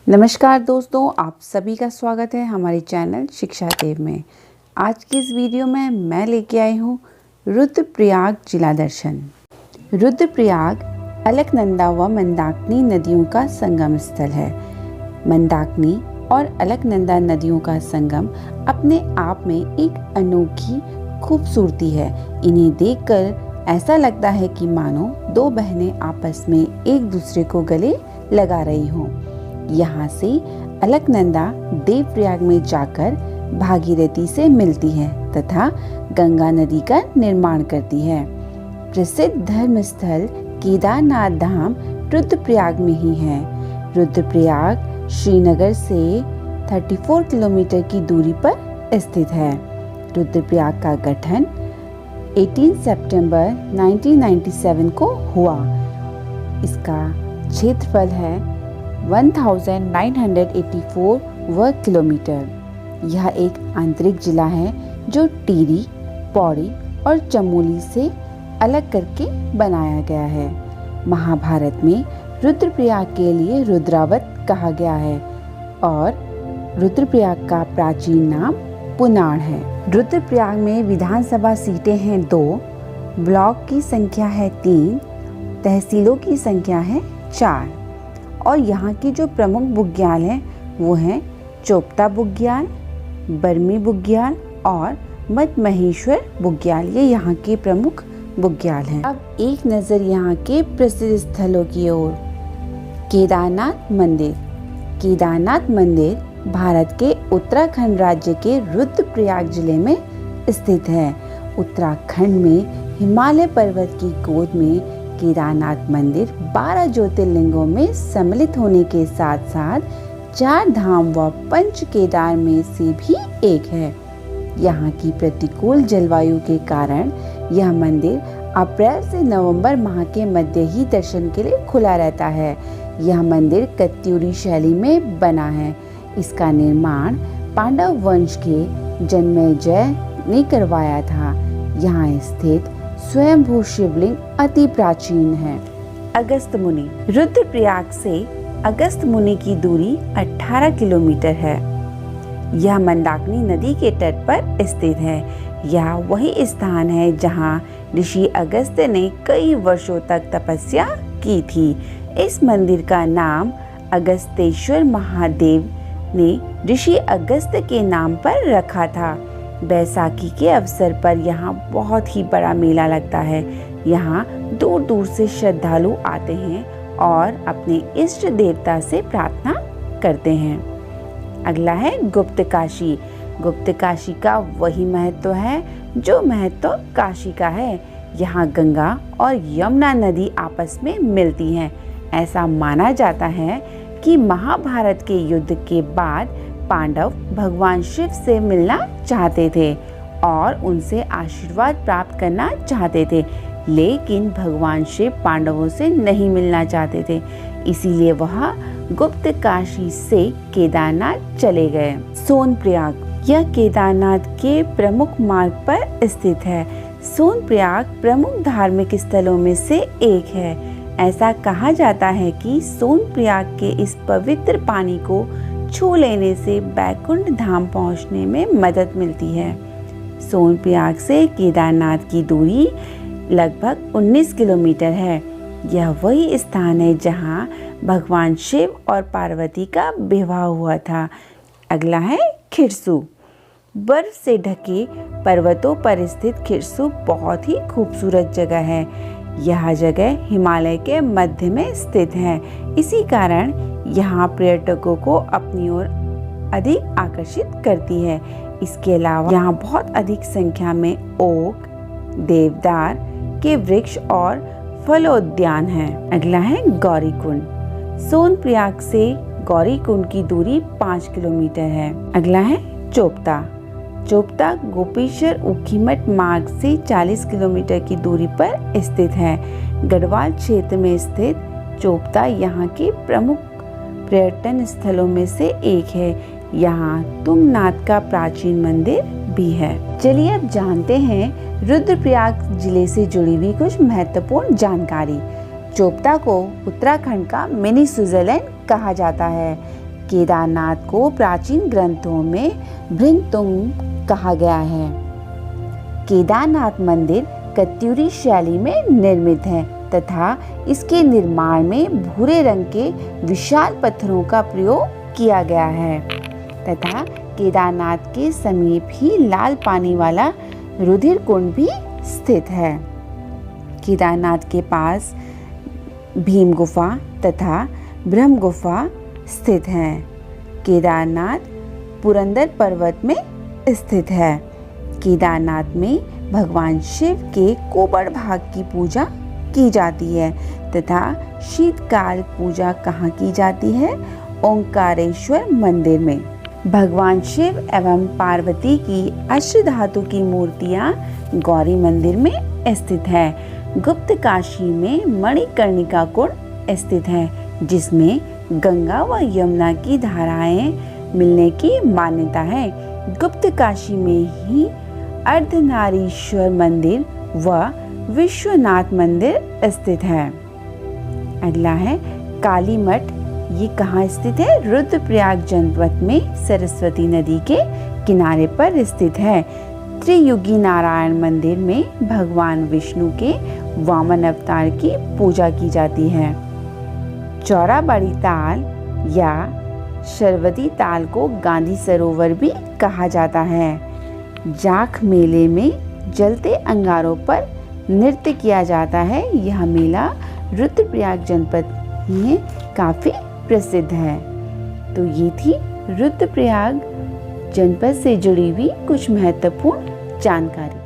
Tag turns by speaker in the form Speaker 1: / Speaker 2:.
Speaker 1: नमस्कार दोस्तों, आप सभी का स्वागत है हमारे चैनल शिक्षा देव में। आज की इस वीडियो में मैं लेके आई हूँ रुद्रप्रयाग जिला दर्शन। रुद्रप्रयाग अलकनंदा व मंदाकिनी नदियों का संगम स्थल है। मंदाकिनी और अलकनंदा नदियों का संगम अपने आप में एक अनोखी खूबसूरती है। इन्हें देखकर ऐसा लगता है कि मानो दो बहनें आपस में एक दूसरे को गले लगा रही हों। यहाँ से अलकनंदा देवप्रयाग में जाकर भागीरथी से मिलती है तथा गंगा नदी का निर्माण करती है। प्रसिद्ध धर्म स्थल केदारनाथ धाम रुद्रप्रयाग में ही है। रुद्रप्रयाग श्रीनगर से 34 किलोमीटर की दूरी पर स्थित है। रुद्रप्रयाग का गठन 18 सितंबर 1997 को हुआ। इसका क्षेत्रफल है 1984 वर्ग किलोमीटर। यह एक आंतरिक जिला है जो टिहरी, पौड़ी और चमोली से अलग करके बनाया गया है। महाभारत में रुद्रप्रयाग के लिए रुद्रावत कहा गया है और रुद्रप्रयाग का प्राचीन नाम पुनाड़ है। रुद्रप्रयाग में विधानसभा सीटें हैं 2, ब्लॉक की संख्या है 3, तहसीलों की संख्या है 4 और यहाँ की जो प्रमुख बुग्याल हैं वो हैं चोपता बुग्याल, बर्मी बुग्याल और मठ महेश्वर बुग्याल। ये यहाँ के प्रमुख बुग्याल हैं। अब एक नज़र यहाँ के प्रसिद्ध स्थलों की ओर। केदारनाथ मंदिर। केदारनाथ मंदिर भारत के उत्तराखंड राज्य के रुद्रप्रयाग जिले में स्थित है। उत्तराखंड में हिमालय पर्वत की गोद में केदारनाथ मंदिर 12 ज्योतिर्लिंगों में सम्मिलित होने के साथ साथ 4 धाम व 5 केदार में से भी एक है। यहाँ की प्रतिकूल जलवायु के कारण यह मंदिर अप्रैल से नवंबर माह के मध्य ही दर्शन के लिए खुला रहता है। यह मंदिर कत्यूरी शैली में बना है। इसका निर्माण पांडव वंश के जन्मेजय ने करवाया था। यहाँ स्थित स्वयंभू शिवलिंग अति प्राचीन है। अगस्त मुनि। रुद्रप्रयाग से अगस्त मुनि की दूरी 18 किलोमीटर है। यह मंदाकिनी नदी के तट पर स्थित है। यह वही स्थान है जहाँ ऋषि अगस्त ने कई वर्षों तक तपस्या की थी। इस मंदिर का नाम अगस्तेश्वर महादेव ने ऋषि अगस्त के नाम पर रखा था। बैसाखी के अवसर पर यहाँ बहुत ही बड़ा मेला लगता है। यहाँ दूर दूर से श्रद्धालु आते हैं और अपने इष्ट देवता से प्रार्थना करते हैं। अगला है गुप्त काशी। गुप्त काशी का वही महत्व है जो महत्व काशी का है। यहाँ गंगा और यमुना नदी आपस में मिलती हैं। ऐसा माना जाता है कि महाभारत के युद्ध के बाद पांडव भगवान शिव से मिलना चाहते थे और उनसे आशीर्वाद प्राप्त करना चाहते थे, लेकिन भगवान शिव पांडवों से नहीं मिलना चाहते थे। इसीलिए वह गुप्त काशी से केदारनाथ चले गए। सोनप्रयाग। यह केदारनाथ के प्रमुख मार्ग पर स्थित है। सोनप्रयाग प्रमुख धार्मिक स्थलों में से एक है। ऐसा कहा जाता है कि सोनप्रयाग के इस पवित्र पानी को छू लेने से बैकुंठ धाम पहुंचने में मदद मिलती है। सोनप्रयाग से केदारनाथ की दूरी लगभग 19 किलोमीटर है। यह वही स्थान है जहां भगवान शिव और पार्वती का विवाह हुआ था। अगला है खिरसू। बर्फ से ढके पर्वतों पर स्थित खिरसू बहुत ही खूबसूरत जगह है। यह जगह हिमालय के मध्य में स्थित है। इसी कारण यहाँ पर्यटकों को अपनी ओर अधिक आकर्षित करती है। इसके अलावा यहाँ बहुत अधिक संख्या में ओक, देवदार के वृक्ष और फलोद्यान हैं। अगला है गौरीकुंड। सोनप्रयाग से गौरीकुंड की दूरी 5 किलोमीटर है। अगला है चोपता। चोपता गोपेश्वर ऊखीमठ मार्ग से 40 किलोमीटर की दूरी पर स्थित है। गढ़वाल क्षेत्र में स्थित चोपता यहाँ के प्रमुख पर्यटन स्थलों में से एक है। यहाँ तुंगनाथ का प्राचीन मंदिर भी है। चलिए अब जानते हैं रुद्रप्रयाग जिले से जुड़ी हुई कुछ महत्वपूर्ण जानकारी। चोपता को उत्तराखंड का मिनी स्विट्जरलैंड कहा जाता है। केदारनाथ को प्राचीन ग्रंथों में भृंगतुंग कहा गया है। केदारनाथ मंदिर कत्यूरी शैली में निर्मित है तथा इसके निर्माण में भूरे रंग के विशाल पत्थरों का प्रयोग किया गया है तथा केदारनाथ के समीप ही लाल पानी वाला रुधिर कुंड भी स्थित है। केदारनाथ के पास भीम गुफा तथा ब्रह्म गुफा स्थित है। केदारनाथ पुरंदर पर्वत में स्थित है। केदारनाथ में भगवान शिव के कोबड़ भाग की पूजा की जाती है तथा शीतकाल पूजा कहाँ की जाती है? ओंकारेश्वर मंदिर में। भगवान शिव एवं पार्वती की अष्टधातु की मूर्तियां गौरी मंदिर में स्थित है। गुप्त काशी में मणिकर्णिका कुंड स्थित है जिसमें गंगा व यमुना की धाराएं मिलने की मान्यता है। गुप्त काशी में ही अर्धनारीश्वर मंदिर व विश्वनाथ मंदिर स्थित है। अगला है काली मठ। ये कहाँ स्थित है? रुद्रप्रयाग जनपद में सरस्वती नदी के किनारे पर स्थित है। त्रियुगी नारायण मंदिर में भगवान विष्णु के वामन अवतार की पूजा की जाती है। चौराबाड़ी ताल या शरवती ताल को गांधी सरोवर भी कहा जाता है। जाख मेले में जलते अंगारों पर नृत्य किया जाता है। यह मेला रुद्रप्रयाग जनपद में काफी प्रसिद्ध है। तो ये थी रुद्रप्रयाग जनपद से जुड़ी हुई कुछ महत्वपूर्ण जानकारी।